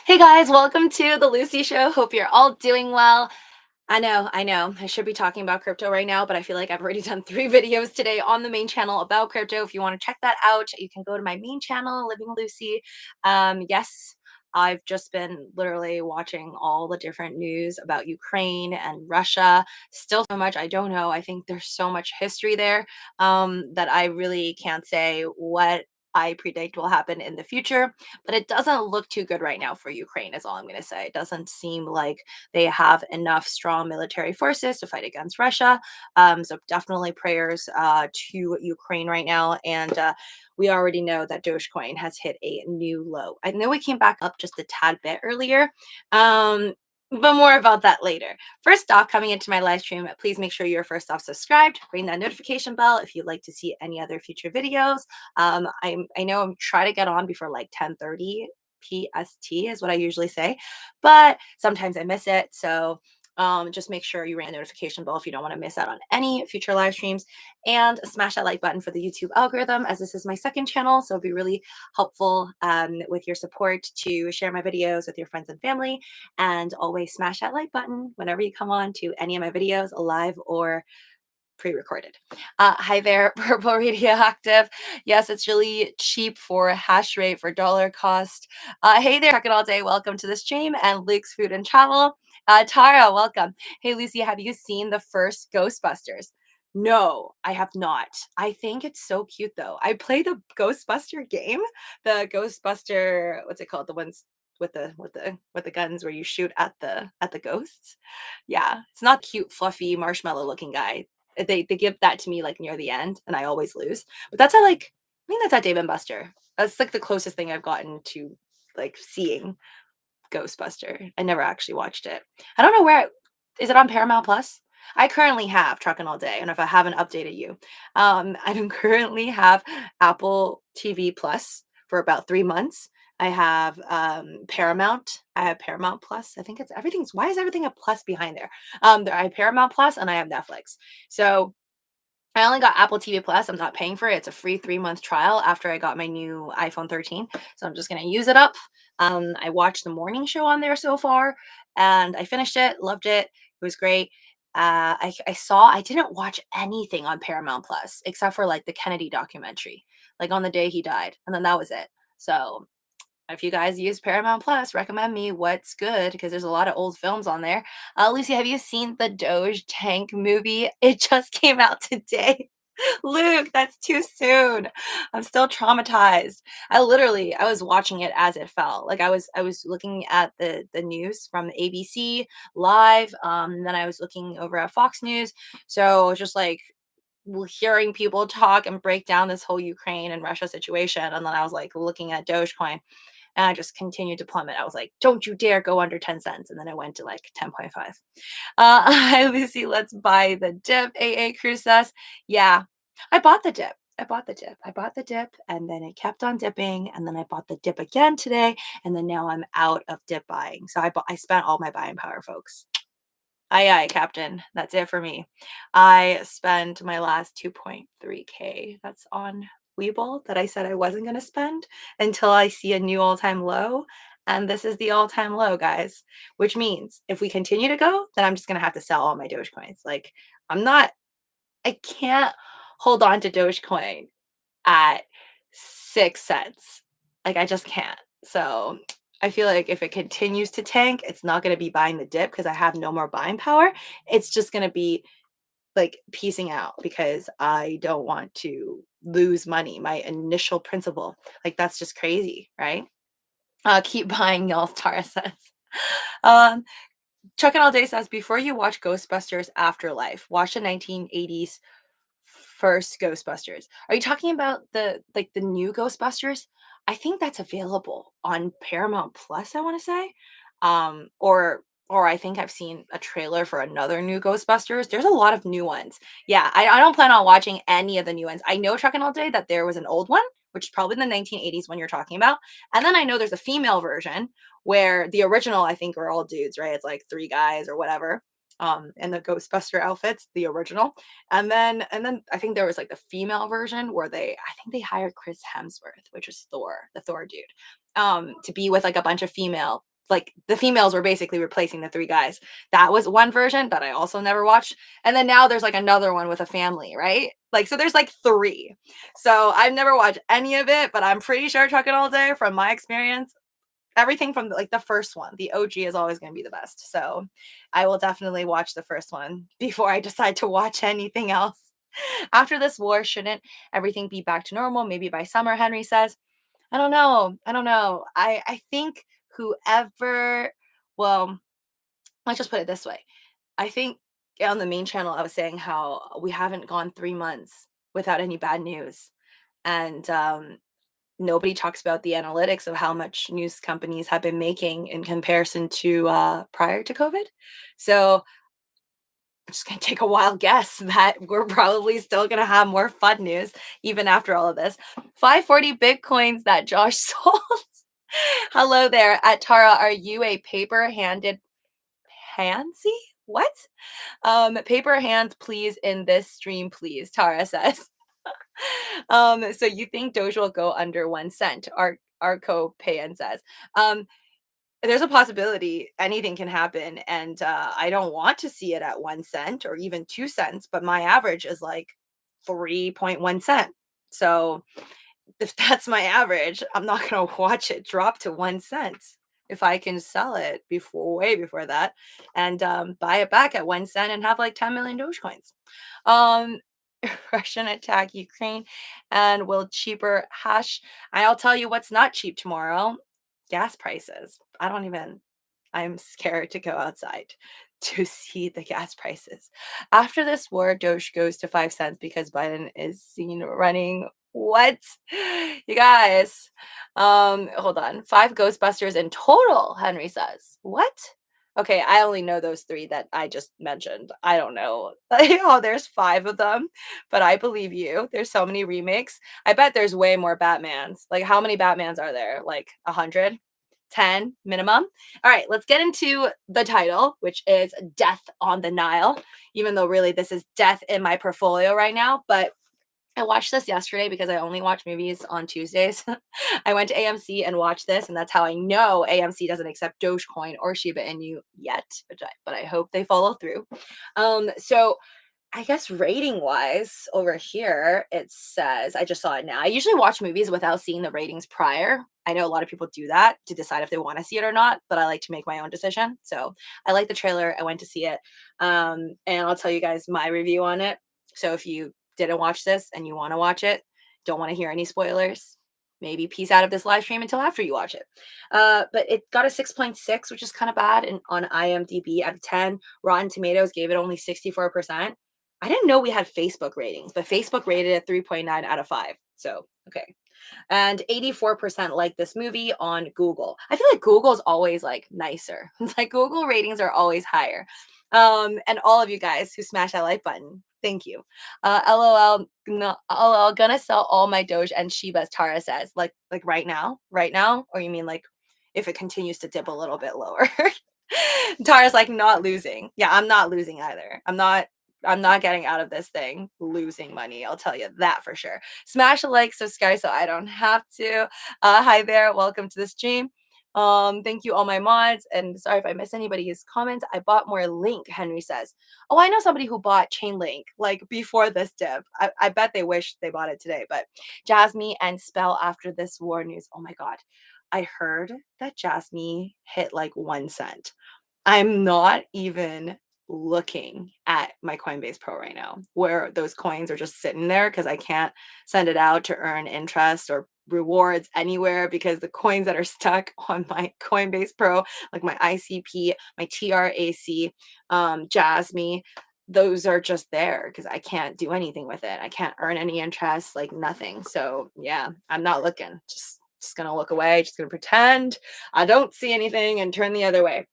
Hey guys, welcome to the Lucy Show. Hope you're all doing well. I know. I should be talking about crypto right now, but I feel like I've already done 3 videos today on the main channel about crypto. If you want to check that out, you can go to my main channel, Living Lucy. Yes, I've just been literally watching all the different news about Ukraine and Russia. Still so much I don't know. I think there's so much history there that I really can't say what I predict will happen in the future, but it doesn't look too good right now for Ukraine, is all I'm going to say. It doesn't seem like they have enough strong military forces to fight against Russia. So definitely prayers to Ukraine right now. And we already know that Dogecoin has hit a new low. I know we came back up just a tad bit earlier. But more about that later. First off, coming into my live stream, please make sure you're first off subscribed. Ring that notification bell if you'd like to see any other future videos. I know I'm trying to get on before like 10:30 PST is what I usually say, but sometimes I miss it. So just make sure you ring the notification bell if you don't want to miss out on any future live streams, and smash that like button for the YouTube algorithm, as this is my second channel. So it'd be really helpful with your support to share my videos with your friends and family, and always smash that like button whenever you come on to any of my videos, live or pre-recorded. Hi there, Purple Radioactive. Yes, it's really cheap for hash rate for dollar cost. Hey there, Check It All Day. Welcome to the stream. And Luke's Food and Travel. Tara, welcome. Hey, Lucy, have you seen the first Ghostbusters? No, I have not. I think it's so cute though. I play the Ghostbuster game, the Ghostbuster, what's it called? The ones with the guns where you shoot at the ghosts. Yeah, it's not cute, fluffy, marshmallow looking guy. They give that to me like near the end, and I always lose. But that's at like I think that's at Dave and Buster. That's like the closest thing I've gotten to like seeing Ghostbuster. I never actually watched it. I don't know where is it on Paramount Plus? I currently have Truckin' All Day, and if I haven't updated you, I currently have Apple TV Plus for about 3 months. I have Paramount. I have Paramount Plus. I think it's everything's. Why is everything a plus behind there? I have Paramount Plus and I have Netflix. So I only got Apple TV Plus. I'm not paying for it. It's a free 3 month trial after I got my new iPhone 13. So I'm just gonna use it up. I watched the morning show on there so far, and I finished it. Loved it. It was great. I didn't watch anything on Paramount Plus except for like the Kennedy documentary, like on the day he died, and then that was it. So if you guys use Paramount Plus, recommend me what's good because there's a lot of old films on there. Lucy, have you seen the Doge Tank movie? It just came out today. Luke, that's too soon. I'm still traumatized. I was watching it as it fell. Like I was looking at the news from ABC live. Then I was looking over at Fox News. So just like hearing people talk and break down this whole Ukraine and Russia situation. And then I was like looking at Dogecoin, and I just continued to plummet. I was like, don't you dare go under 10 cents. And then I went to like 10.5. Hi, Lucy. Let's buy the dip. AA Cruz says, yeah, I bought the dip. I bought the dip, and then it kept on dipping, and then I bought the dip again today, and then now I'm out of dip buying. So I spent all my buying power, folks. Aye, aye, Captain. That's it for me. I spent my last 2.3K. That's on WEBULL that I said I wasn't going to spend until I see a new all-time low. And this is the all-time low, guys, which means if we continue to go, then I'm just going to have to sell all my Dogecoins. Like, I can't hold on to Dogecoin at 6 cents. Like, I just can't. So I feel like if it continues to tank, it's not going to be buying the dip because I have no more buying power. It's just going to be like piecing out because I don't want to lose money, my initial principal. Like, that's just crazy, right? Keep buying, y'all, Tara says. Um, Chuck and All Day says, before you watch Ghostbusters Afterlife, watch the 1980s first Ghostbusters. Are you talking about the new Ghostbusters? I think that's available on Paramount Plus, I want to say. Or I think I've seen a trailer for another new Ghostbusters. There's a lot of new ones. Yeah, I don't plan on watching any of the new ones. I know Truckin' All Day that there was an old one, which is probably the 1980s one you're talking about. And then I know there's a female version where the original, I think, are all dudes, right? It's like three guys or whatever. In the Ghostbuster outfits, the original. And then I think there was like the female version where I think they hired Chris Hemsworth, which is Thor, the Thor dude, to be with like a bunch of female like the females were basically replacing the three guys. That was one version that I also never watched. And then now there's like another one with a family, right? Like, so there's like three. So I've never watched any of it, but I'm pretty sure Truckin' All Day, from my experience, everything from like the first one, the OG is always going to be the best. So I will definitely watch the first one before I decide to watch anything else. After this war, shouldn't everything be back to normal? Maybe by summer, Henry says. I don't know. I don't know. I think whoever, well, let's just put it this way. I think on the main channel, I was saying how we haven't gone 3 months without any bad news. And nobody talks about the analytics of how much news companies have been making in comparison to prior to COVID. So I'm just going to take a wild guess that we're probably still going to have more fun news even after all of this. 540 Bitcoins that Josh sold. Hello there. At Tara, are you a paper handed pansy? What? Paper hands, please, in this stream, please, Tara says. So you think Doge will go under 1 cent? Arco Payan says. There's a possibility anything can happen, and I don't want to see it at 1 cent or even 2 cents, but my average is like 3.1 cent. So if that's my average, I'm not going to watch it drop to 1 cent. If I can sell it before, way before that, and buy it back at 1 cent and have like 10 million Dogecoins. Um, Russian attack Ukraine and will cheaper hash. I'll tell you what's not cheap tomorrow: gas prices. I'm scared to go outside to see the gas prices. After this war, Doge goes to 5 cents because Biden is seen running. What? You guys. Hold on. 5 Ghostbusters in total, Henry says. What? Okay, I only know those three that I just mentioned. I don't know. Oh, there's five of them, but I believe you. There's so many remakes. I bet there's way more Batmans. Like, how many Batmans are there? Like 100? 10 minimum. All right, let's get into the title, which is Death on the Nile, even though really this is death in my portfolio right now. But I watched this yesterday because I only watch movies on Tuesdays. I went to AMC and watched this, and that's how I know AMC doesn't accept Dogecoin or Shiba Inu yet, but I hope they follow through. So I guess rating wise over here, it says, I just saw it now. I usually watch movies without seeing the ratings prior. I know a lot of people do that to decide if they want to see it or not, but I like to make my own decision. So I like the trailer. I went to see it. And I'll tell you guys my review on it. So if you didn't watch this and you want to watch it, don't want to hear any spoilers, maybe peace out of this live stream until after you watch it. But it got a 6.6, which is kind of bad. And on IMDb out of 10, Rotten Tomatoes gave it only 64%. I didn't know we had Facebook ratings, but Facebook rated it 3.9 out of 5. So, okay. And 84% like this movie on Google. I feel like Google's always like nicer. It's like Google ratings are always higher. And all of you guys who smash that like button, thank you. LOL, no, LOL, gonna sell all my Doge and Shiba, as Tara says. Like right now, or you mean like if it continues to dip a little bit lower? Tara's like not losing. Yeah, I'm not losing either. I'm not getting out of this thing losing money. I'll tell you that for sure. Smash a like, subscribe so I don't have to. Hi there, welcome to the stream. Thank you all my mods, and sorry if I miss anybody's comments. I bought more Link, Henry says. Oh, I know somebody who bought Chain Link like before this dip. I bet they wish they bought it today, but Jasmine and Spell after this war news. Oh my god. I heard that Jasmine hit like 1 cent. I'm not even looking at my Coinbase Pro right now, where those coins are just sitting there because I can't send it out to earn interest or rewards anywhere because the coins that are stuck on my Coinbase Pro, like my ICP, my TRAC, Jasmy, those are just there because I can't do anything with it. I can't earn any interest, like nothing. So yeah, I'm not looking. Just gonna look away, just gonna pretend I don't see anything and turn the other way.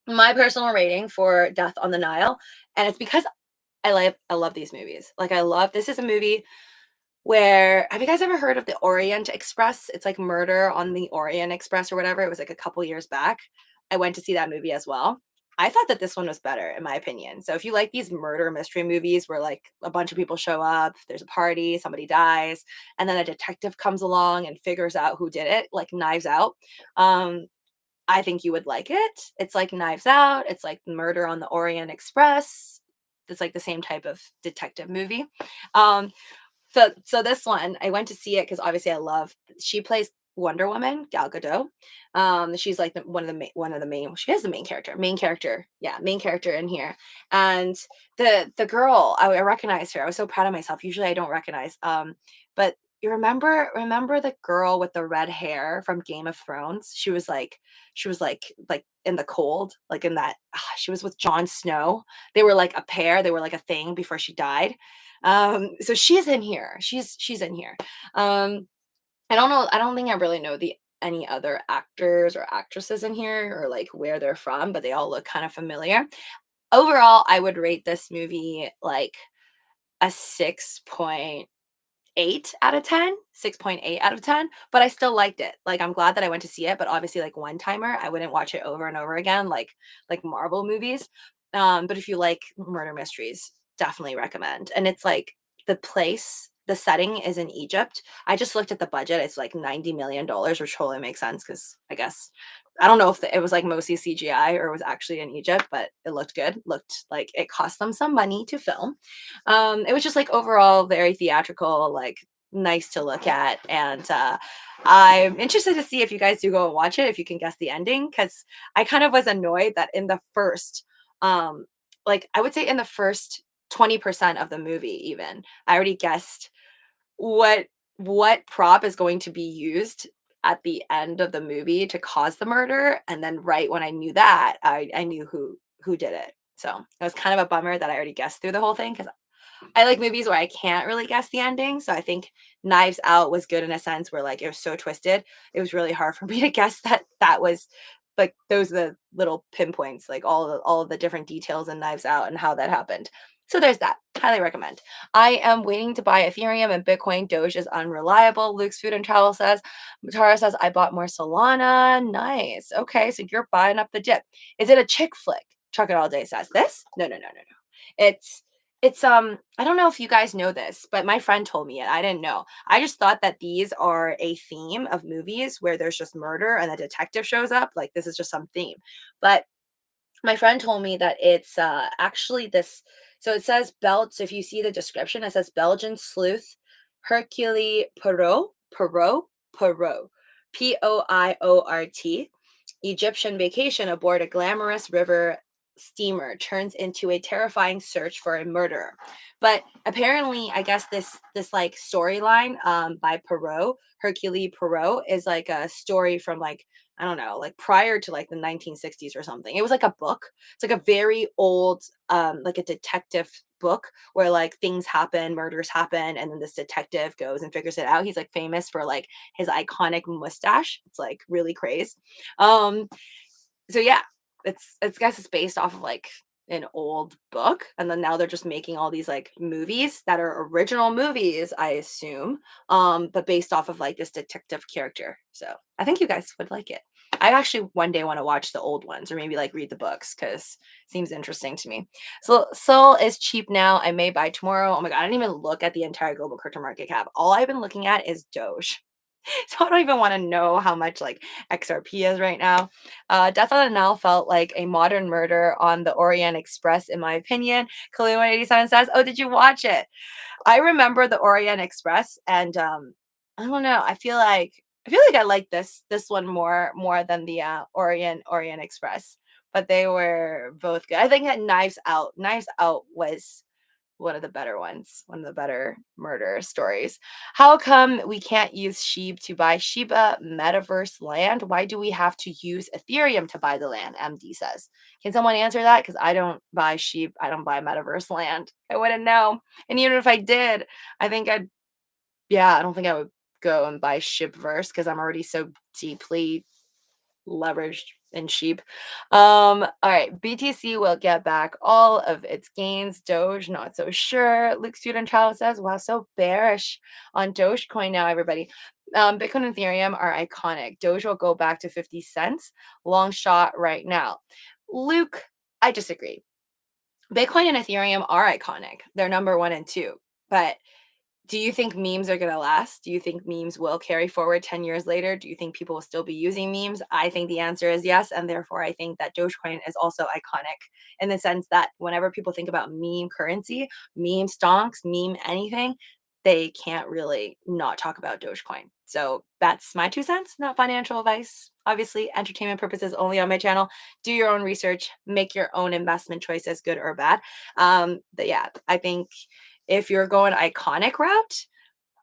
My personal rating for Death on the Nile, and it's because I love these movies. Like I love this is a movie where have you guys ever heard of the Orient Express? It's like Murder on the Orient Express or whatever. It was like a couple years back. I went to see that movie as well. I thought that this one was better in my opinion. So if you like these murder mystery movies where like a bunch of people show up, there's a party, somebody dies, and then a detective comes along and figures out who did it, like Knives Out. Um I think you would like it. It's like Knives Out, it's like Murder on the Orient Express. It's like the same type of detective movie. Um, so this one, I went to see it because obviously I love she plays Wonder Woman, Gal Gadot. She's like one of the main she is the main character, yeah, main character in here. And the girl, I recognized her. I was so proud of myself. Usually I don't recognize. But you remember the girl with the red hair from Game of Thrones? She was like in the cold, like in that she was with Jon Snow. They were like a pair, they were like a thing before she died. So she's in here. She's in here. Um, I don't know. I don't think I really know the any other actors or actresses in here or like where they're from, but they all look kind of familiar. Overall, I would rate this movie like a 6.8 out of 10, 6.8 out of 10, but I still liked it. Like I'm glad that I went to see it, but obviously like one timer, I wouldn't watch it over and over again like Marvel movies. But if you like murder mysteries, definitely recommend. And it's like the setting is in Egypt. I just looked at the budget. It's like $90 million, which totally makes sense because I guess I don't know if it was like mostly CGI or it was actually in Egypt, but it looked good. Looked like it cost them some money to film. It was just like overall very theatrical, like nice to look at. And I'm interested to see if you guys do go and watch it, if you can guess the ending, because I kind of was annoyed that in the first, like I would say in the first 20% of the movie, even I already guessed what what prop is going to be used at the end of the movie to cause the murder. And then right when I knew that, I knew who did it. So it was kind of a bummer that I already guessed through the whole thing because I like movies where I can't really guess the ending. So I think Knives Out was good in a sense where like it was so twisted. It was really hard for me to guess that that was like those are the little pinpoints, like all of the different details in Knives Out and how that happened. So there's that. Highly recommend. I am waiting to buy Ethereum and Bitcoin. Doge is unreliable. Luke's Food and Travel says. Tara says I bought more Solana. Nice. Okay, so you're buying up the dip. Is it a chick flick? Chuck it all day says this. No, no, no, no, no. It's I don't know if you guys know this, but my friend told me it. I didn't know. I just thought that these are a theme of movies where there's just murder and a detective shows up. Like this is just some theme. But my friend told me that it's actually this. So it says so if you see the description, it says Belgian sleuth Hercule Poirot, Poiort, Egyptian vacation aboard a glamorous river steamer turns into a terrifying search for a murderer. But apparently, I guess this like storyline by Hercule Poirot, is like a story from like I don't know, like prior to like the 1960s or something. It was like a book. It's like a very old, like a detective book where like things happen, murders happen, and then this detective goes and figures it out. He's like famous for like his iconic mustache. It's like really crazy. Um, so yeah, it's guess it's based off of like an old book, and then now they're just making all these like movies that are original movies, I assume, but based off of like this detective character. So I think you guys would like it. I actually one day want to watch the old ones or maybe like read the books because seems interesting to me. So Sol is cheap now. I may buy tomorrow. Oh my god, I didn't even look at the entire global crypto market cap. All I've been looking at is Doge. So I don't even want to know how much like XRP is right now. Death on the Nile felt like a modern murder on the Orient Express, in my opinion. Kalu187 says, "Oh, did you watch it?" I remember the Orient Express, and I don't know. I feel like I like this one more than the Orient Express, but they were both good. I think that Knives Out was one of the better ones, one of the better murder stories. How come we can't use SHIB to buy Shiba metaverse land? Why do we have to use Ethereum to buy the land? MD says. Can someone answer that? Because I don't buy SHIB, I don't buy metaverse land. I wouldn't know. And even if I did, I think yeah, I don't think I would go and buy SHIBverse because I'm already so deeply leveraged and cheap. All right, BTC will get back all of its gains. Doge, not so sure. Luke Student Child says, wow, so bearish on Dogecoin now, everybody. Bitcoin and Ethereum are iconic. Doge will go back to 50 cents. Long shot right now. Luke, I disagree. Bitcoin and Ethereum are iconic. They're number one and two. But Do you think memes are gonna last? Do you think memes will carry forward 10 years later? Do you think people will still be using memes? I think the answer is yes, and therefore I think that Dogecoin is also iconic in the sense that whenever people think about meme currency, meme stonks, meme anything, they can't really not talk about Dogecoin. So that's my 2 cents, not financial advice. Obviously, entertainment purposes only on my channel. Do your own research, make your own investment choices, good or bad. But yeah, I think if you're going iconic route,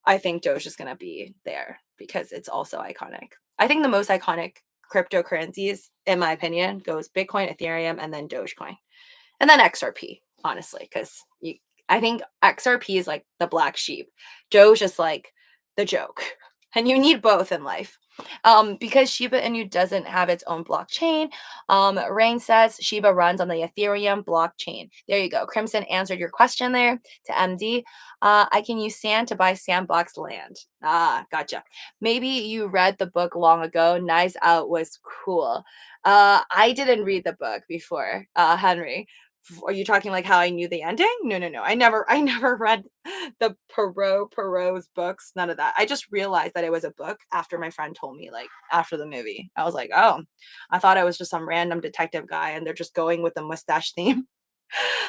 I think Doge is gonna be there because it's also iconic. I think the most iconic cryptocurrencies, in my opinion, goes Bitcoin, Ethereum, and then Dogecoin. And then XRP, honestly, because I think XRP is like the black sheep. Doge is like the joke. And you need both in life. Because Shiba Inu doesn't have its own blockchain, Rain says Shiba runs on the Ethereum blockchain. There you go. Crimson answered your question there to MD. I can use sand to buy sandbox land. Ah, gotcha. Maybe you read the book long ago. Knives Out was cool. I didn't read the book before, Henry. Are you talking like how I knew the ending? No, no, no. I never read the Perot's books. None of that. I just realized that it was a book after my friend told me, like after the movie. I was like, oh, I thought I was just some random detective guy, and they're just going with the mustache theme.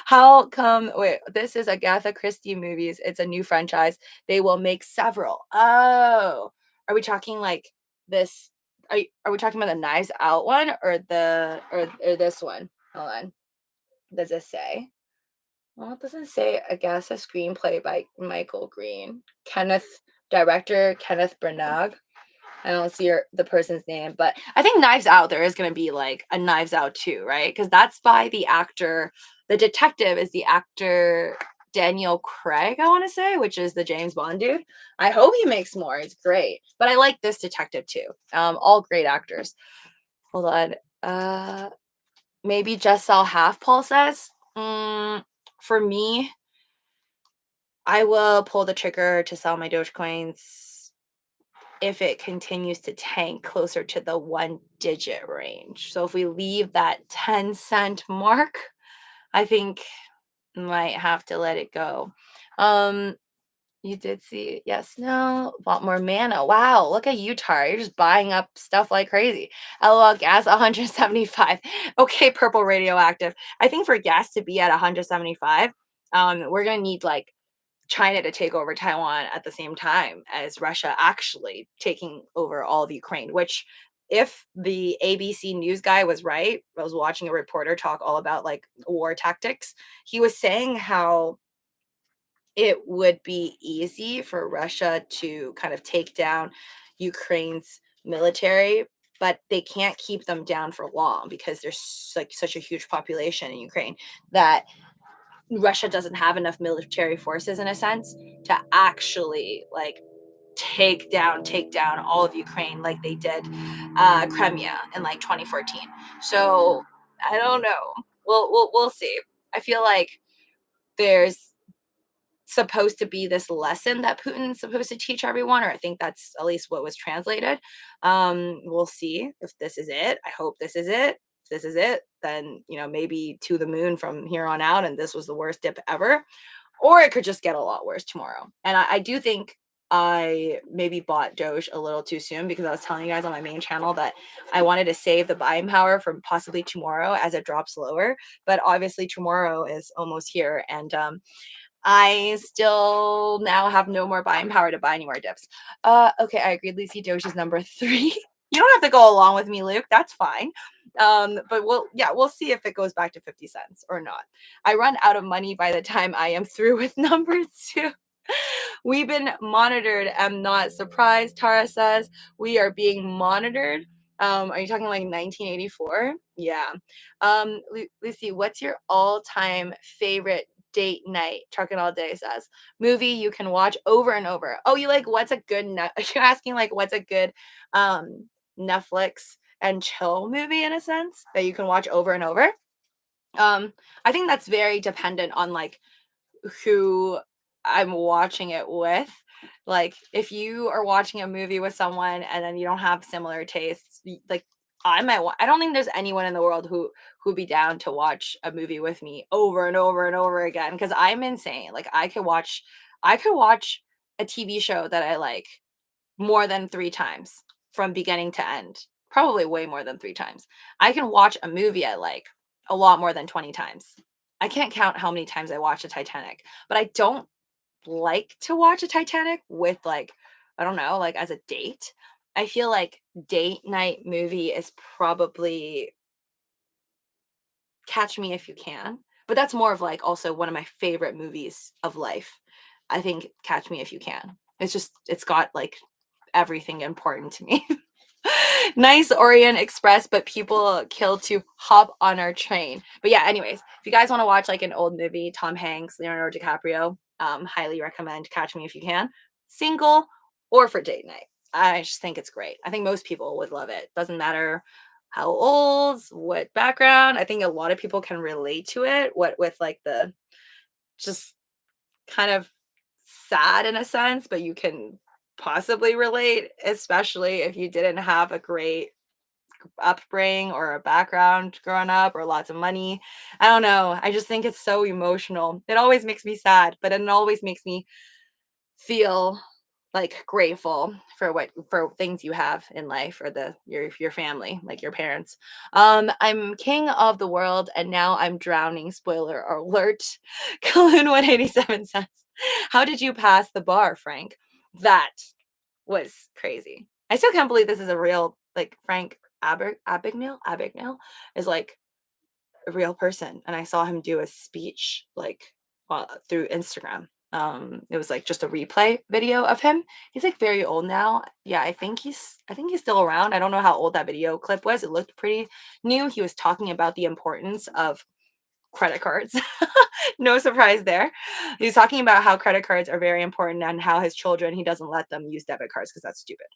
How come? Wait, this is Agatha Christie movies. It's a new franchise. They will make several. Oh, are we talking like this? Are we talking about the Knives Out one or or this one? Hold on. Does it say? Well, it doesn't say, I guess, a screenplay by Michael Green. Director Kenneth Branagh. I don't see the person's name, but I think Knives Out, there is going to be like a Knives Out too, right? Because that's by the actor, the detective is the actor Daniel Craig, I want to say, which is the James Bond dude. I hope he makes more. It's great. But I like this detective too. All great actors. Hold on. Maybe just sell half, Paul says. For me, I will pull the trigger to sell my Dogecoins if it continues to tank closer to the 1-digit range. So if we leave that 10-cent mark, I think might have to let it go. You did see, yes, no, want more mana. Wow, look at you, Tar. You're just buying up stuff like crazy. LOL, gas 175. Okay, purple radioactive. I think for gas to be at 175, we're gonna need like China to take over Taiwan at the same time as Russia actually taking over all of Ukraine, which if the ABC news guy was right, I was watching a reporter talk all about like war tactics. He was saying how it would be easy for Russia to kind of take down Ukraine's military, but they can't keep them down for long because there's like such a huge population in Ukraine that Russia doesn't have enough military forces in a sense to actually like take down all of Ukraine like they did Crimea in like 2014. So I don't know. We'll see. I feel like there's supposed to be this lesson that Putin's supposed to teach everyone, or I think that's at least what was translated. We'll see if this is it. I hope this is it. If this is it, then maybe to the moon from here on out, and this was the worst dip ever. Or it could just get a lot worse tomorrow. And I do think I maybe bought Doge a little too soon because I was telling you guys on my main channel that I wanted to save the buying power from possibly tomorrow as it drops lower. But obviously tomorrow is almost here, and I still now have no more buying power to buy any more dips. Okay, I agreed. Lucy, Doge is number 3. You don't have to go along with me, Luke. That's fine. But we'll see if it goes back to 50 cents or not. I run out of money by the time I am through with number 2. We've been monitored. I'm not surprised. Tara says we are being monitored. Are you talking like 1984? Yeah. Lucy, what's your all-time favorite date night? Trucking all day says movie you can watch over and over. Oh, you like what's a good you're asking like what's a good Netflix and chill movie in a sense that you can watch over and over. I think that's very dependent on like who I'm watching it with. Like if you are watching a movie with someone and then you don't have similar tastes, like I don't think there's anyone in the world who'd be down to watch a movie with me over and over and over again because I'm insane. Like I could watch a TV show that I like more than 3 times from beginning to end, probably way more than 3 times. I can watch a movie I like a lot more than 20 times. I can't count how many times I watched a Titanic, but I don't like to watch a Titanic with, like, I don't know, like, as a date. I feel like date night movie is probably Catch Me If You Can, but that's more of, like, also one of my favorite movies of life. I think Catch Me If You Can. It's got, like, everything important to me. Nice Orient Express, but people kill to hop on our train. But yeah, anyways, if you guys want to watch like an old movie, Tom Hanks, Leonardo DiCaprio, highly recommend Catch Me If You Can, single or for date night. I just think it's great. I think most people would love it. Doesn't matter how old, what background. I think a lot of people can relate to it. What with like the just kind of sad in a sense, but you can possibly relate, especially if you didn't have a great upbringing or a background growing up or lots of money. I don't know. I just think it's so emotional. It always makes me sad, but it always makes me feel like grateful for what for things you have in life or your family, like your parents. I'm king of the world and now I'm drowning. Spoiler alert. Kaloon 187 cents. How did you pass the bar, Frank? That was crazy. I still can't believe this is a real like Frank Abagnale is like a real person, and I saw him do a speech like through Instagram. It was like just a replay video of him. He's like very old now. Yeah, I think he's still around. I don't know how old that video clip was. It looked pretty new. He was talking about the importance of credit cards. No surprise there. He's talking about how credit cards are very important and how his children, he doesn't let them use debit cards because that's stupid.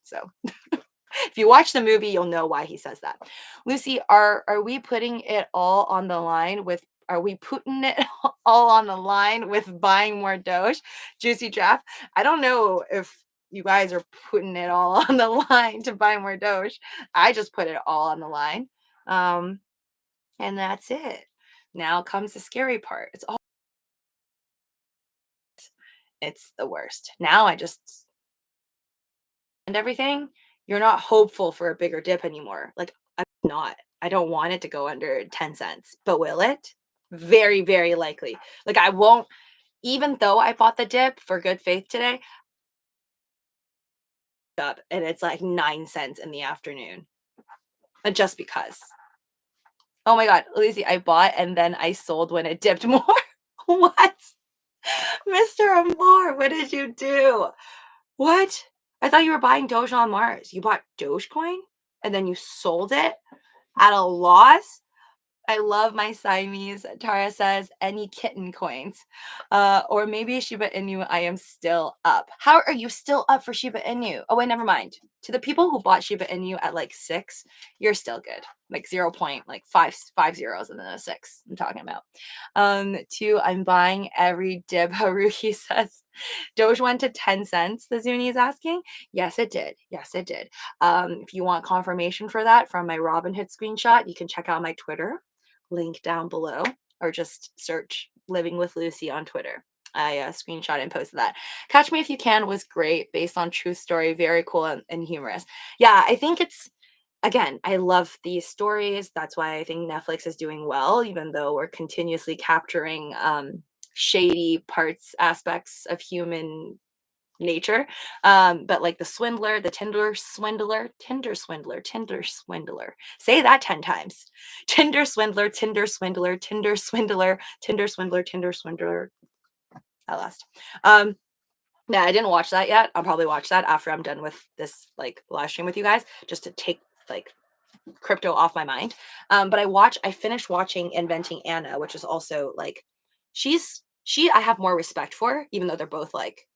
So if you watch the movie, you'll know why he says that. Lucy, are we putting it all on the line with are we putting it all on the line with buying more Doge? Juicy Jeff. I don't know if you guys are putting it all on the line to buy more Doge. I just put it all on the line. Um, and that's it. Now comes the scary part. It's the worst. Now I just and everything, you're not hopeful for a bigger dip anymore. Like, I'm not. I don't want it to go under 10 cents, but will it? Very, very likely. Like, I won't, even though I bought the dip for good faith today, up and it's like 9 cents in the afternoon. Just because. Oh my God, Lizzie, I bought and then I sold when it dipped more. What? Mr. Amor, what did you do? What? I thought you were buying Doge on Mars. You bought Dogecoin and then you sold it at a loss? I love my Siamese. Tara says, any kitten coins. Or maybe Shiba Inu, I am still up. How are you still up for Shiba Inu? Oh, wait, never mind. To the people who bought Shiba Inu at like 6, you're still good. Like 0 point, like five zeros and then a 6 I'm talking about. 2, I'm buying every dib, Haruhi says. Doge went to 10 cents, the Zuni is asking. Yes, it did. Yes, it did. If you want confirmation for that from my Robinhood screenshot, you can check out my Twitter link down below or just search Living with Lucy on Twitter. I screenshot and posted that. Catch Me If You Can was great, based on true story, very cool and humorous. Yeah, I think it's again, I love these stories. That's why I think Netflix is doing well, even though we're continuously capturing shady parts, aspects of human nature. But like the swindler, the Tinder swindler. Say that 10 times. Tinder swindler, Tinder swindler, Tinder swindler, Tinder swindler, Tinder swindler. I lost. Yeah, I didn't watch that yet. I'll probably watch that after I'm done with this like live stream with you guys, just to take like crypto off my mind. But I finished watching Inventing Anna, which is also like she I have more respect for, even though they're both like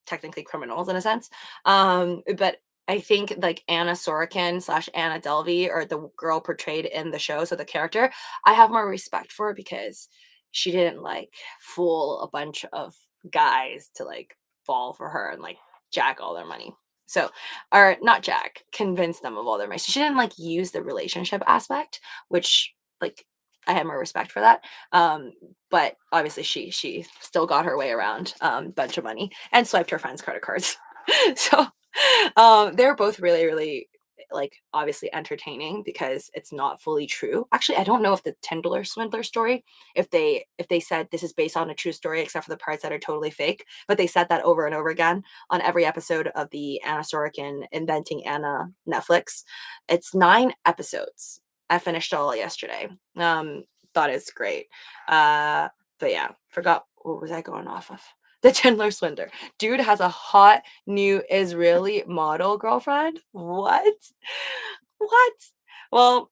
technically criminals in a sense. But I think like Anna Sorokin slash Anna Delvey, or the girl portrayed in the show, so the character, I have more respect for because she didn't like fool a bunch of guys to like fall for her and like jack all their money. So, or not jack, convince them of all their money. So she didn't like use the relationship aspect, which like I have more respect for that. But obviously she still got her way around bunch of money and swiped her friends' credit cards. So they're both really, really like obviously entertaining because it's not fully true. Actually, I don't know if the Tindler swindler story, if they said this is based on a true story, except for the parts that are totally fake, but they said that over and over again on every episode of the Anna Sorokin Inventing Anna Netflix. It's 9 episodes. I finished all yesterday. Thought it's great. But yeah, forgot what was I going off of? The Tindler swindler. Dude has a hot new Israeli model girlfriend. What? What? Well,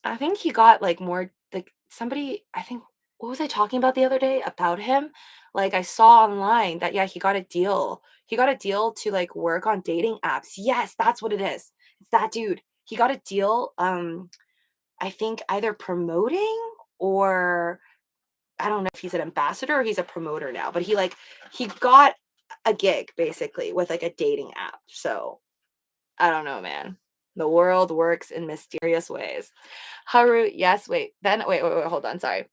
I think he got like more like somebody, I think what was I talking about the other day about him? Like I saw online that yeah, he got a deal. He got a deal to like work on dating apps. Yes, that's what it is. It's that dude. He got a deal I think either promoting or I don't know if he's an ambassador or he's a promoter now, but he got a gig basically with like a dating app. So I don't know, man. The world works in mysterious ways. Haru, yes, wait, hold on, sorry.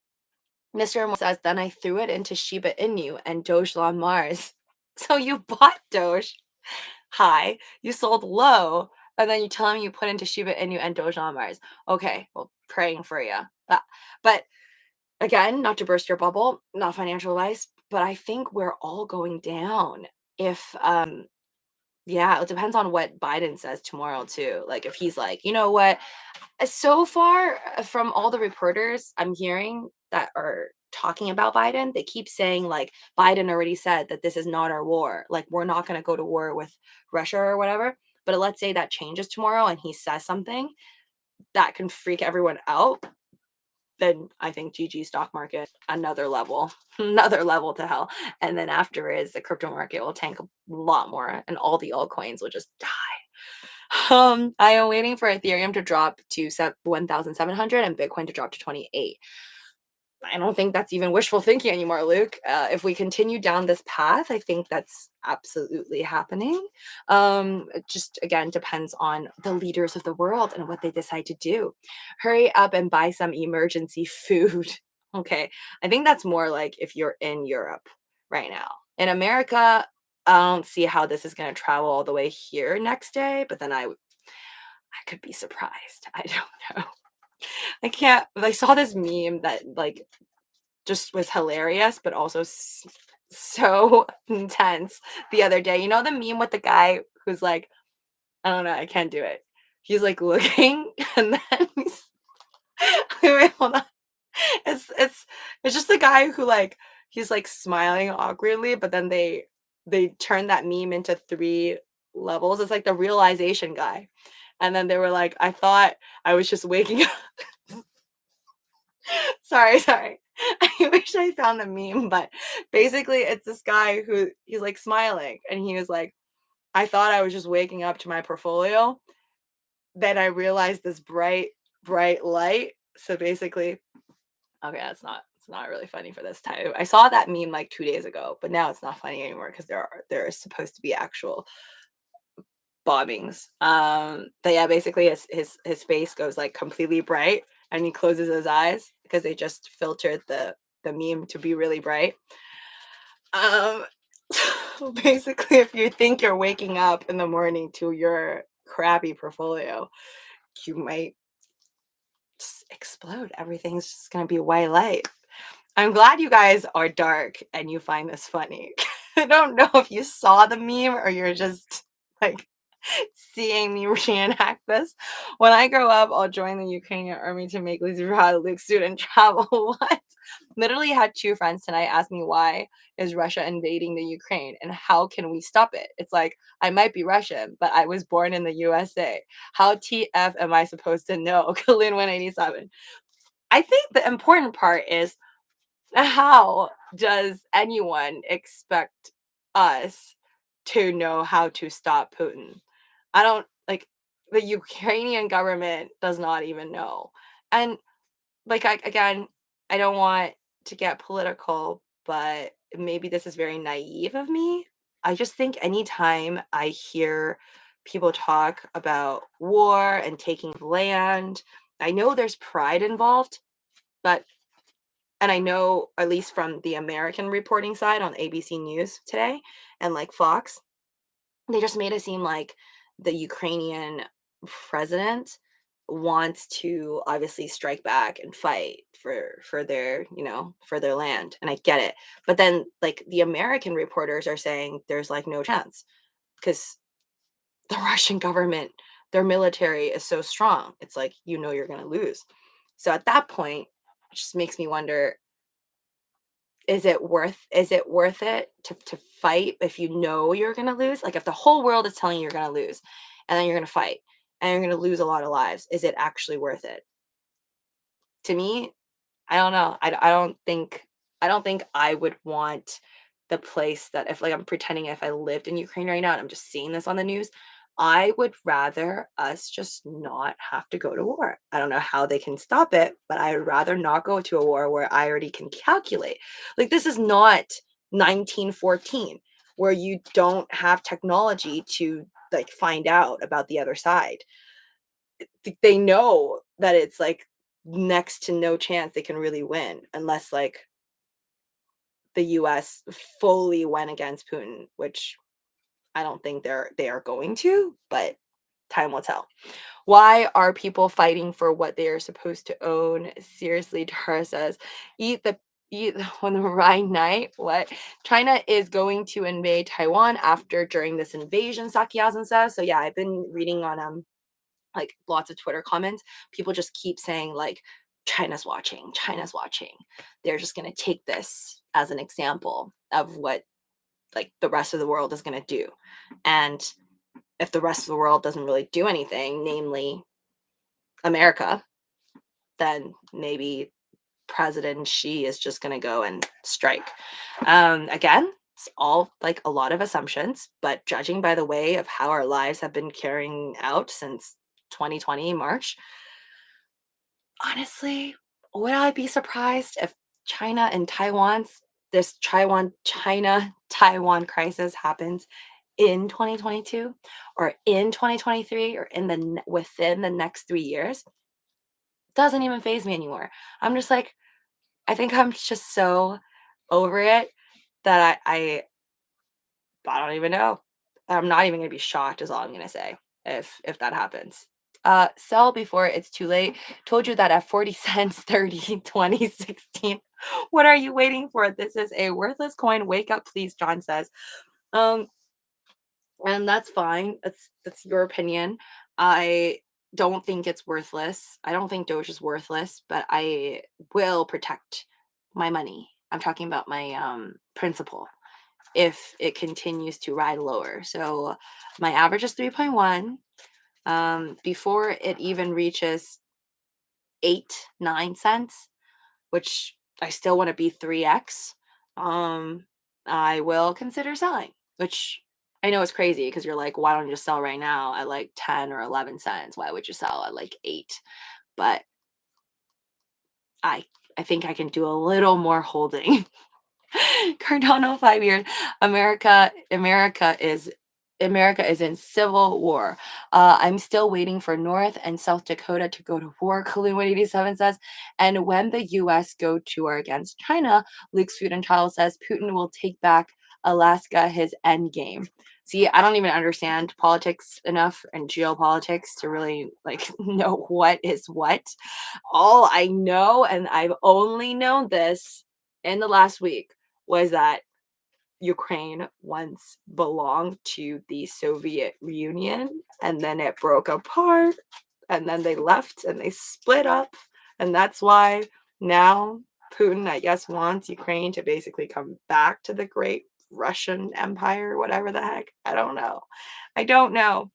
Mr. Mo says, then I threw it into Shiba Inu and Doge on Mars. So you bought Doge high, you sold low, and then you tell me you put into Shiba Inu and Doge on Mars. Okay, well, praying for you. But again, not to burst your bubble, not financial advice, but I think we're all going down. If yeah, it depends on what Biden says tomorrow too. Like if he's like, you know what, so far from all the reporters I'm hearing that are talking about Biden, they keep saying like Biden already said that this is not our war. Like we're not going to go to war with Russia or whatever. But let's say that changes tomorrow and he says something that can freak everyone out, then I think GG stock market, another level, another level to hell. And then after is the crypto market will tank a lot more and all the altcoins will just die. I am waiting for Ethereum to drop to 1,700 and Bitcoin to drop to 28. I don't think that's even wishful thinking anymore, Luke. If we continue down this path, I think that's absolutely happening. It just again depends on the leaders of the world and what they decide to do. Hurry up and buy some emergency food. Okay, I think that's more like if you're in Europe right now. In America, I don't see how this is going to travel all the way here next day, but then I could be surprised. I don't know. I can't. I saw this meme that like just was hilarious, but also so intense the other day. You know the meme with the guy who's like, I don't know, I can't do it. He's like looking, and then he's wait, hold on. It's just the guy who like he's like smiling awkwardly, but then they turn that meme into 3 levels. It's like the realization guy. And then they were like, I thought I was just waking up. Sorry. I wish I found the meme, but basically it's this guy who he's like smiling and he was like, I thought I was just waking up to my portfolio. Then I realized this bright light. So basically, okay, it's not really funny for this time. I saw that meme like 2 days ago, but now it's not funny anymore because there is supposed to be actual bombings. But yeah, basically his face goes like completely bright and he closes his eyes because they just filtered the meme to be really bright. Basically, if you think you're waking up in the morning to your crappy portfolio, you might just explode. Everything's just gonna be white light. I'm glad you guys are dark and you find this funny. I don't know if you saw the meme or you're just like seeing me reenact this. When I grow up, I'll join the Ukrainian army to make Lucy proud. Luke student travel. What? Literally had 2 friends tonight ask me why is Russia invading the Ukraine and how can we stop it? It's like I might be Russian, but I was born in the USA. How TF am I supposed to know? Kalin 187. I think the important part is how does anyone expect us to know how to stop Putin? I don't like the Ukrainian government does not even know. And like again, I don't want to get political, but maybe this is very naive of me. I just think anytime I hear people talk about war and taking land, I know there's pride involved, But and I know, at least from the American reporting side on ABC News today and like Fox, they just made it seem like the Ukrainian president wants to obviously strike back and fight for their, for their land. And I get it. But then like the American reporters are saying there's like no chance because the Russian government, their military is so strong. It's like, you're going to lose. So at that point, it just makes me wonder, is it worth it to fight if you know you're gonna lose? Like, if the whole world is telling you you're gonna lose, and then you're gonna fight, and you're gonna lose a lot of lives, is it actually worth it? To me, I don't know. I don't think I would want the place that, if like I'm pretending if I lived in Ukraine right now and I'm just seeing this on the news, I would rather us just not have to go to war. I don't know how they can stop it, but I would rather not go to a war where I already can calculate. Like, this is not 1914 where you don't have technology to like find out about the other side. They know that it's like next to no chance they can really win unless like the US fully went against Putin, which I don't think they are going to, but time will tell. Why are people fighting for what they are supposed to own? Seriously, Tara says, eat the eat on the Rhine night. What? China is going to invade Taiwan after during this invasion, Sakyazan says. So yeah, I've been reading on like lots of Twitter comments. People just keep saying like China's watching, China's watching. They're just gonna take this as an example of what like the rest of the world is gonna do. And if the rest of the world doesn't really do anything, namely America, then maybe President Xi is just going to go and strike. Again, it's all like a lot of assumptions, but judging by the way of how our lives have been carrying out since 2020 March, honestly, would I be surprised if China and Taiwan's this China Taiwan crisis happens in 2022 or in 2023 or within the next 3 years? Doesn't even phase me anymore. I'm just like, I think I'm just so over it that I don't even know. I'm not even gonna be shocked is all I'm gonna say if that happens. Sell before it's too late. Told you that at 40 cents, 30, 20, 16. What are you waiting for? This is a worthless coin. Wake up, please, John says. Um, and that's fine. That's your opinion. I don't think it's worthless. I don't think Doge is worthless, but I will protect my money. I'm talking about my principal if it continues to ride lower. So my average is 3.1. Before it even reaches 8, 9 cents, which I still want to be 3x, I will consider selling, which I know is crazy because you're like, why don't you just sell right now at like 10 or 11 cents? Why would you sell at like 8? But I I think I can do a little more holding. Cardano 5 years. America is in civil war. I'm still waiting for North and South Dakota to go to war, Kalun187 says. And when the US go to war against China, Luke's Food and Child says Putin will take back Alaska, his end game. See, I don't even understand politics enough and geopolitics to really like know what is what. All I know, and I've only known this in the last week, was that Ukraine once belonged to the Soviet Union and then it broke apart and then they left and they split up. And that's why now Putin, I guess, wants Ukraine to basically come back to the great Russian Empire, whatever the heck. I don't know. I don't know.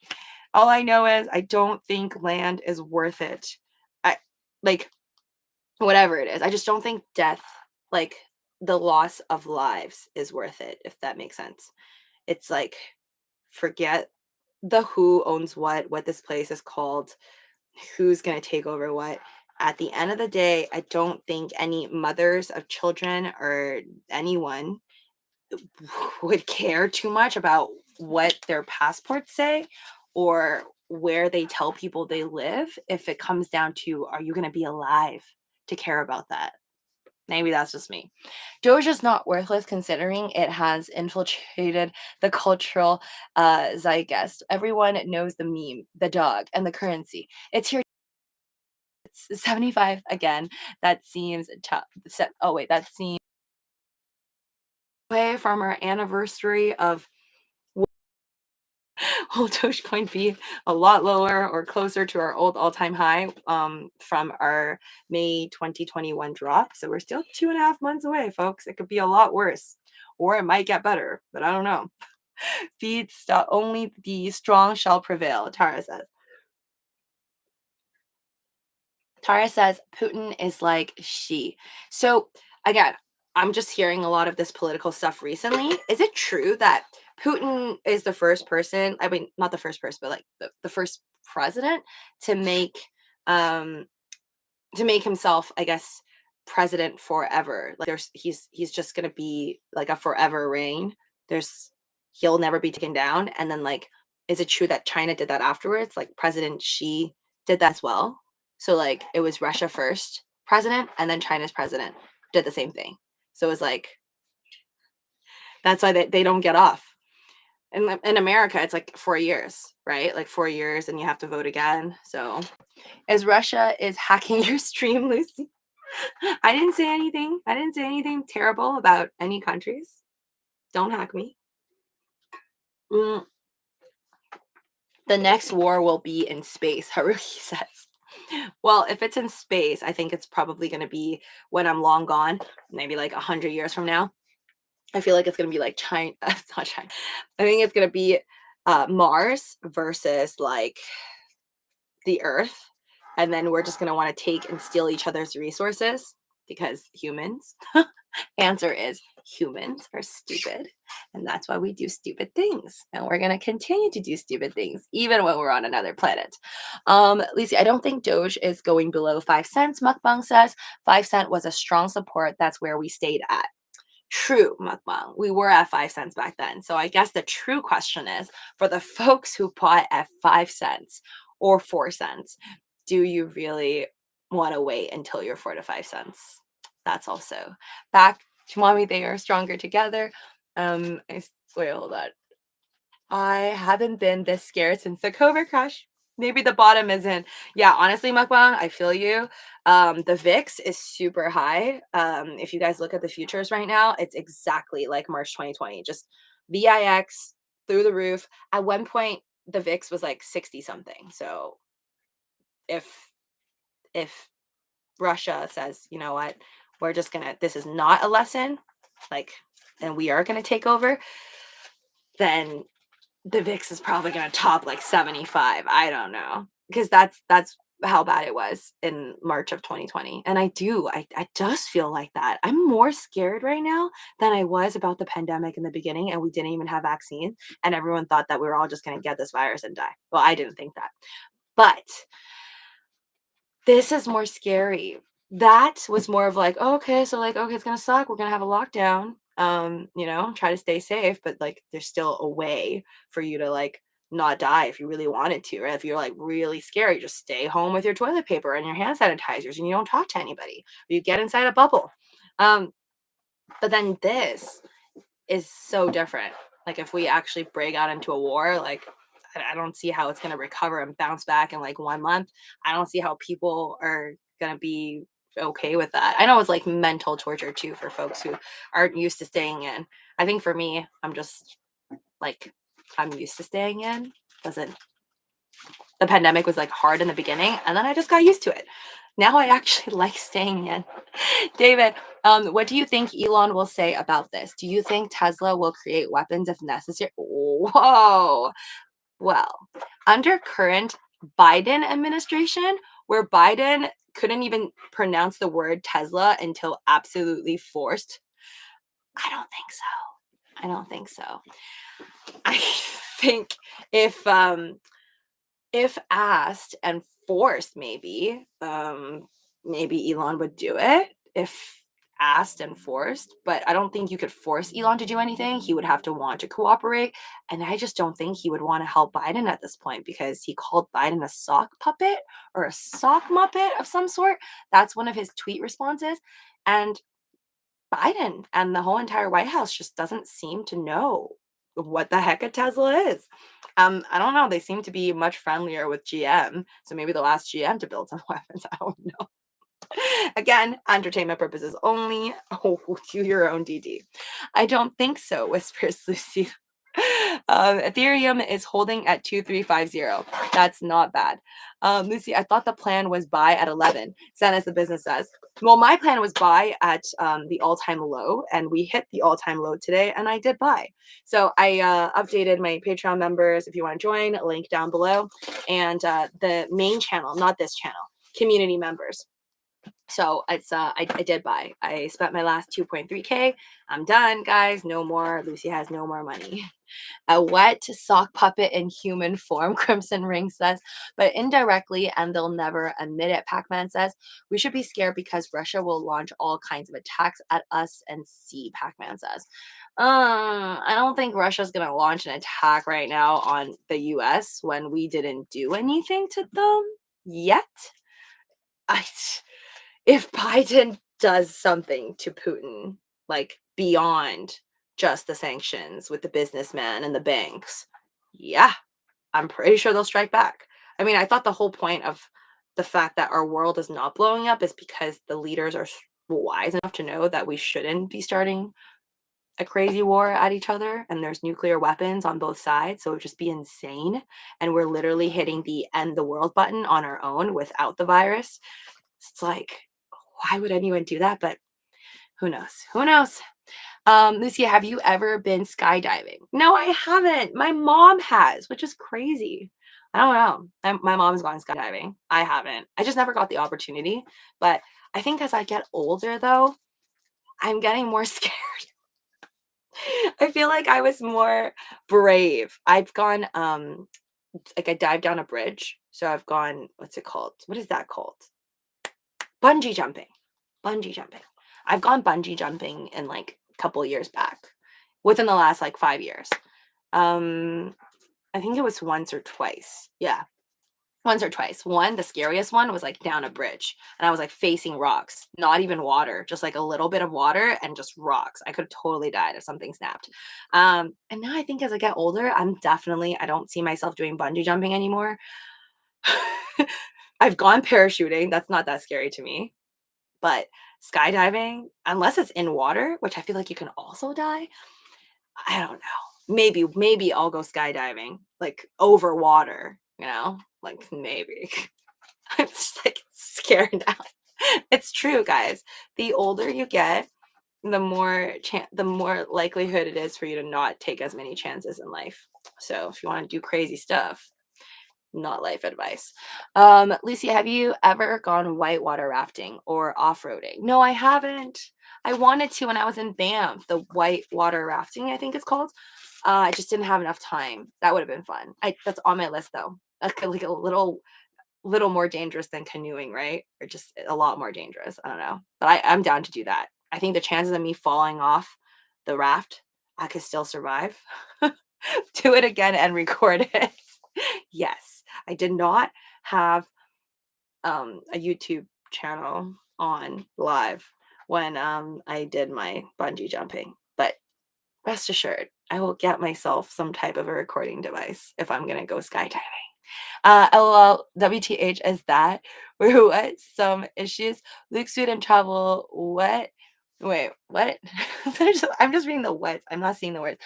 All I know is I don't think land is worth it. I like whatever it is. I just don't think death, like the loss of lives, is worth it, if that makes sense. It's like, forget the who owns what this place is called, who's going to take over what. At the end of the day, I don't think any mothers of children or anyone would care too much about what their passports say or where they tell people they live if it comes down to, are you going to be alive to care about that. Maybe that's just me. Doge is not worthless considering it has infiltrated the cultural zeitgeist. Everyone knows the meme, the dog, and the currency. It's here. It's 75 again. That seems tough. Oh wait, that seems away from our anniversary of. Will Dogecoin be a lot lower or closer to our old all-time high from our May 2021 drop? So we're still 2.5 months away, folks. It could be a lot worse, or it might get better, but I don't know. Feed stop. Only the strong shall prevail, Tara says. Tara says Putin is like she. So again, I'm just hearing a lot of this political stuff recently. Is it true that Putin is the first person, I mean, not the first person, but like the first president to make um himself, I guess, president forever? Like he's just gonna be like a forever reign. There's He'll never be taken down. And then like, is it true that China did that afterwards? Like President Xi did that as well. So like it was Russia first president and then China's president did the same thing. So it was like that's why they don't get off. In America, it's like 4 years, right? Like 4 years and you have to vote again. So as Russia is hacking your stream, Lucy. I didn't say anything. I didn't say anything terrible about any countries. Don't hack me. Mm, the next war will be in space, Haruki says. Well, if it's in space, I think it's probably going to be when I'm long gone, maybe like 100 years from now. I feel like it's going to be like China. It's not China. I think it's going to be Mars versus like the Earth. And then we're just going to want to take and steal each other's resources because humans. Answer is humans are stupid. And that's why we do stupid things. And we're going to continue to do stupid things, even when we're on another planet. Lisa, I don't think Doge is going below 5 cents. Mukbang says 5 cent was a strong support. That's where we stayed at. True, Mukbang. We were at 5 cents back then. So I guess the true question is for the folks who bought at 5 cents or 4 cents, do you really want to wait until you're 4 to 5 cents? That's also back to mommy. They are stronger together. Wait, hold on. I haven't been this scared since the COVID crash. Maybe the bottom isn't. Yeah, honestly, Mukbang, I feel you. The VIX is super high. If you guys look at the futures right now, it's exactly like March 2020. Just VIX through the roof. At one point, the VIX was like 60 something. So if if Russia says, you know what, we're just gonna, this is not a lesson, like, and we are gonna take over, then the VIX is probably going to top like 75. I don't know. Because that's how bad it was in March of 2020. And I just feel like that. I'm more scared right now than I was about the pandemic in the beginning, and we didn't even have vaccines, and everyone thought that we were all just going to get this virus and die. Well, I didn't think that. But this is more scary. That was more of like, oh, okay, so like, okay, it's gonna suck. We're gonna have a lockdown. Try to stay safe, but like there's still a way for you to like not die if you really wanted to, right? If you're like really scared, just stay home with your toilet paper and your hand sanitizers and you don't talk to anybody. Or you get inside a bubble. But then this is so different. Like if we actually break out into a war, like I don't see how it's gonna recover and bounce back in like 1 month. I don't see how people are gonna be okay with that. I know it's like mental torture too for folks who aren't used to staying in. I think for me, I'm just like I'm used to staying in. Doesn't The pandemic was like hard in the beginning and then I just got used to it. Now I actually like staying in. David, what do you think Elon will say about this? Do you think Tesla will create weapons if necessary? Whoa. Well, under current Biden administration, where Biden couldn't even pronounce the word Tesla until absolutely forced, I don't think so. I don't think so. I think if asked and forced, maybe Elon would do it. If asked and forced, but I don't think you could force Elon to do anything. He would have to want to cooperate. And I just don't think he would want to help Biden at this point because he called Biden a sock puppet or a sock muppet of some sort. That's one of his tweet responses. And Biden and the whole entire White House just doesn't seem to know what the heck a Tesla is. I don't know. They seem to be much friendlier with GM. So maybe they'll ask GM to build some weapons. I don't know. Again, entertainment purposes only. Oh, do your own DD. I don't think so, whispers Lucy. Ethereum is holding at 2350. That's not bad. Lucy, I thought the plan was buy at 11. Send as the business says. Well, my plan was buy at the all-time low, and we hit the all-time low today, and I did buy. So I updated my Patreon members. If you want to join, link down below, and the main channel, not this channel, community members. So it's I did buy. I spent my last 2.3K. I'm done, guys. No more. Lucy has no more money. A wet sock puppet in human form, Crimson Ring says, but indirectly, and they'll never admit it, Pac-Man says, we should be scared because Russia will launch all kinds of attacks at us and see, Pac-Man says. I don't think Russia's gonna launch an attack right now on the US when we didn't do anything to them yet. If Biden does something to Putin, like beyond just the sanctions with the businessmen and the banks, yeah, I'm pretty sure they'll strike back. I mean, I thought the whole point of the fact that our world is not blowing up is because the leaders are wise enough to know that we shouldn't be starting a crazy war at each other and there's nuclear weapons on both sides. So it would just be insane. And we're literally hitting the end the world button on our own without the virus. It's like, why would anyone do that? But who knows? Who knows? Lucy, have you ever been skydiving? No, I haven't. My mom has, which is crazy. I don't know. My mom's gone skydiving. I haven't. I just never got the opportunity. But I think as I get older, though, I'm getting more scared. I feel like I was more brave. I've gone, like I dived down a bridge. So I've gone, what's it called? What is that called? Bungee jumping. Bungee jumping. I've gone bungee jumping in like a couple years back, within the last like 5 years. I think it was once or twice. Yeah, once or twice. One, the scariest one was like down a bridge, and I was like facing rocks, not even water, just like a little bit of water and just rocks. I could have totally died if something snapped. And now I think as I get older, I don't see myself doing bungee jumping anymore. I've gone parachuting. That's not that scary to me. But skydiving, unless it's in water, which I feel like you can also die, I don't know. Maybe I'll go skydiving, like over water, like maybe. I'm just like scared now. It's true, guys. The older you get, the more likelihood it is for you to not take as many chances in life. So if you want to do crazy stuff, not life advice. Lucy, have you ever gone whitewater rafting or off-roading? No, I haven't. I wanted to when I was in Banff, the whitewater rafting, I think it's called. I just didn't have enough time. That would have been fun. That's on my list though. Like a little more dangerous than canoeing, right? Or just a lot more dangerous. I don't know. But I'm down to do that. I think the chances of me falling off the raft, I could still survive. Do it again and record it. Yes. I did not have a YouTube channel on live when I did my bungee jumping, but rest assured, I will get myself some type of a recording device if I'm gonna go skydiving. LOL, WTH is that? What? Some issues. Luke student travel. What? Wait, what? I'm just reading the words. I'm not seeing the words.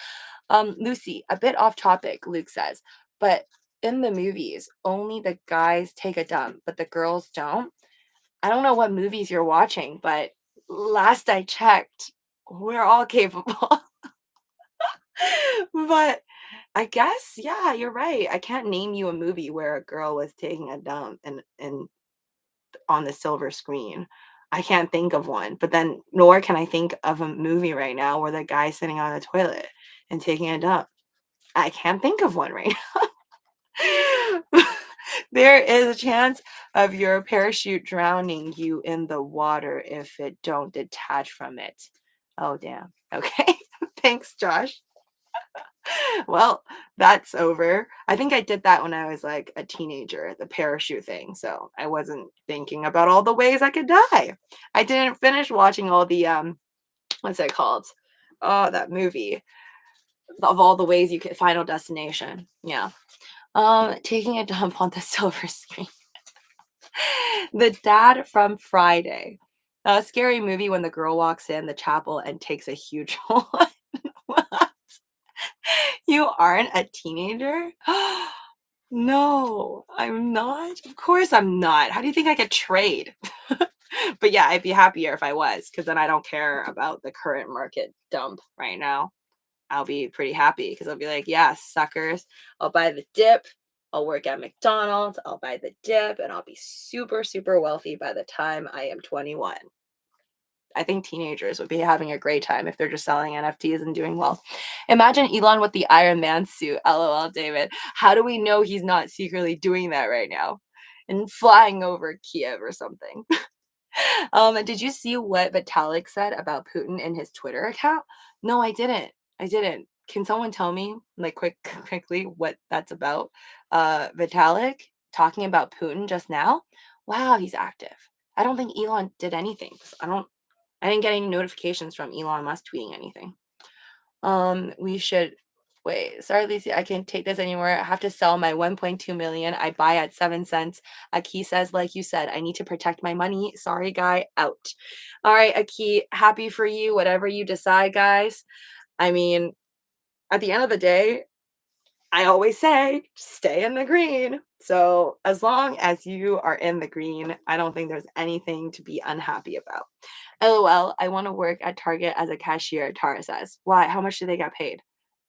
Lucy, a bit off topic, Luke says, but in the movies, only the guys take a dump, but the girls don't. I don't know what movies you're watching, but last I checked, we're all capable. But I guess, yeah, you're right. I can't name you a movie where a girl was taking a dump and on the silver screen. I can't think of one, but then nor can I think of a movie right now where the guy's sitting on the toilet and taking a dump. I can't think of one right now. There is a chance of your parachute drowning you in the water if it don't detach from it. Oh, damn. Okay. Thanks, Josh. Well, that's over. I think I did that when I was like a teenager, the parachute thing. So I wasn't thinking about all the ways I could die. I didn't finish watching all the what's it called? Oh, that movie of all the ways you could Final Destination. Yeah. Taking a dump on the silver screen. The dad from Friday. A scary movie when the girl walks in the chapel and takes a huge one. You aren't a teenager? No, I'm not. Of course I'm not. How do you think I could trade? But yeah, I'd be happier if I was, because then I don't care about the current market dump right now. I'll be pretty happy because I'll be like, yeah, suckers. I'll buy the dip. I'll work at McDonald's. I'll buy the dip and I'll be super, super wealthy by the time I am 21. I think teenagers would be having a great time if they're just selling NFTs and doing well. Imagine Elon with the Iron Man suit. LOL, David. How do we know he's not secretly doing that right now and flying over Kiev or something? Did you see what Vitalik said about Putin in his Twitter account? No, I didn't. I didn't. Can someone tell me, like, quickly, what that's about? Vitalik talking about Putin just now. Wow, he's active. I don't think Elon did anything. I didn't get any notifications from Elon Musk tweeting anything. We should wait. Sorry, Lucy, I can't take this anymore. I have to sell my 1.2 million. I buy at 7 cents. Aki says, like you said, I need to protect my money. Sorry, guy, out. All right, Aki, happy for you. Whatever you decide, guys. I mean, at the end of the day, I always say stay in the green. So as long as you are in the green, I don't think there's anything to be unhappy about. LOL, I want to work at Target as a cashier, Tara says. Why? How much do they get paid?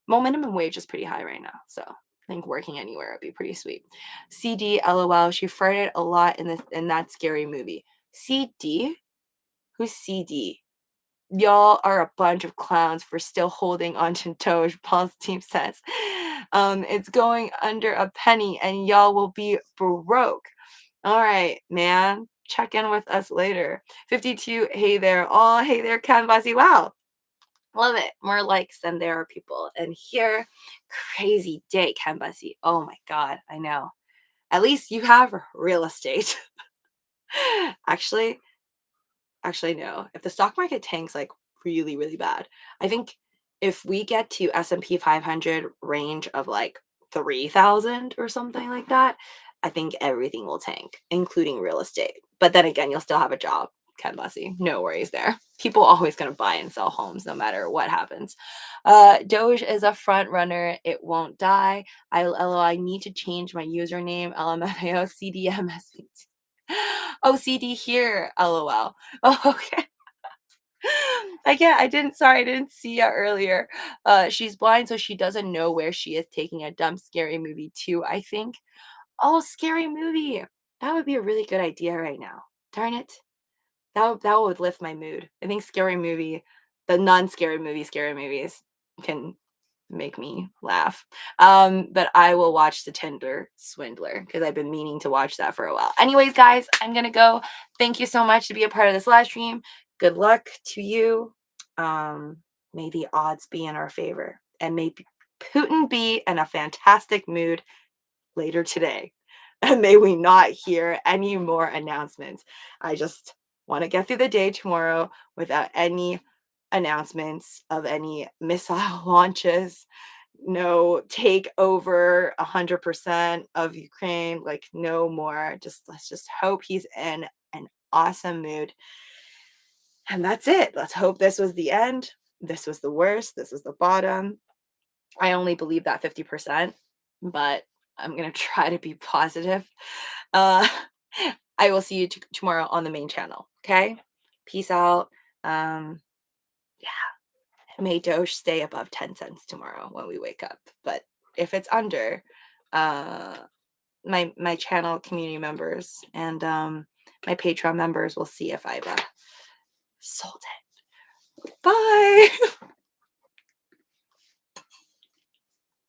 Well, minimum wage is pretty high right now. So I think working anywhere would be pretty sweet. CD, LOL, she farted a lot in that scary movie. CD? Who's CD? Y'all are a bunch of clowns for still holding on to Doge, Paul's team says. It's going under a penny and y'all will be broke. All right, man. Check in with us later. 52, hey there. Oh, hey there, Canvasy. Wow. Love it. More likes than there are people. And here, crazy day, Canvasy. Oh my God, I know. At least you have real estate. Actually, no. If the stock market tanks like really, really bad, I think if we get to S&P 500 range of like 3,000 or something like that, I think everything will tank, including real estate. But then again, you'll still have a job, Ken Bussey. No worries there. People always going to buy and sell homes no matter what happens. Doge is a front runner. It won't die. I need to change my username. LMFAO CDMSVT. Oh, CD here. LOL. Oh, okay. I didn't see her earlier. She's blind, so she doesn't know where she is taking a dump. Scary movie too, I think. Oh, scary movie. That would be a really good idea right now. Darn it. That would lift my mood. I think scary movie, the non-scary movie, scary movies can make me laugh. But I will watch the Tinder Swindler because I've been meaning to watch that for a while. Anyways, guys, I'm gonna go. Thank you so much to be a part of this live stream. Good luck to you. May the odds be in our favor, and may Putin be in a fantastic mood later today. And may we not hear any more announcements. I just want to get through the day tomorrow without any announcements of any missile launches, no take over 100% of Ukraine, like no more. Let's just hope he's in an awesome mood. And that's it. Let's hope this was the end. This was the worst. This was the bottom. I only believe that 50%, but I'm going to try to be positive. I will see you tomorrow on the main channel. Okay. Peace out. Yeah. May Doge stay above 10 cents tomorrow when we wake up. But if it's under, my channel community members and my Patreon members will see if I've sold it. Bye.